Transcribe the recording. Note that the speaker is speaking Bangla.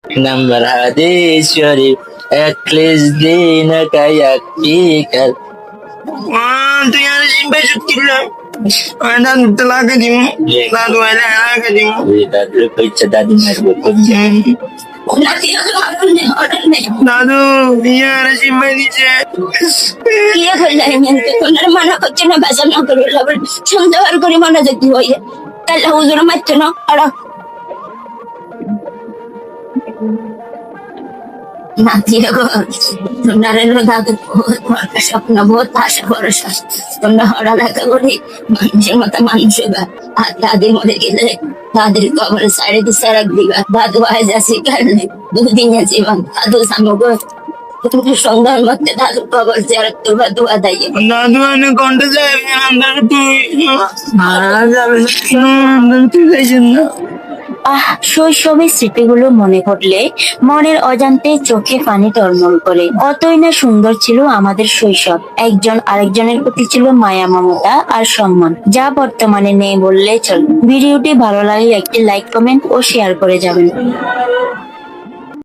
নাম্বার হাদিস শরীফ একলিশ দিন কায়াকিকাল তুই আর সিম্পাই শুকিল দাদু তো লাগে দিম দাদু এলে লাগে দিম দাদু কইছে দাদি মারবো দাদু ইয়ে আর সিম্পাই দিছে ইয়ে করলাই মেনতে তোনার মানা করছে না বেসা না করে লাভ সন্দেহ করে মানা যেতে হয় তাহলে হুজুর মারছে না আর নাতিরা গো তোনারের দাদু স্বপ্ন বহুত আশা ভরসা তোমরা হরা লেখা করি মানুষের মতো মানুষ হইবা আর দাদির মরে গেলে দাদির কবর সাইডে দিয়ে সারাক দিবা দাদু আজ আসি কারণে দুদিন জীবন দাদু সামগ্র তুমি সন্ধ্যার মধ্যে দাদু কবর জিয়ারত করবা দোয়া দাইয়ে দাদু এনে কন্টে যায় আন্দার তুই মারা যাবে তুই যাইছেন না। শৈশবের স্মৃতিগুলো মনে পড়লে মনের অজান্তে চোখে পানি টলমল করে। অতই না সুন্দর ছিল আমাদের শৈশব, একজন আরেকজনের প্রতি ছিল মায়া মমতা আর সম্মান, যা বর্তমানে নেই বললে চলে। ভিডিওটি ভালো লাগলে একটি লাইক, কমেন্ট ও শেয়ার করে যাবেন।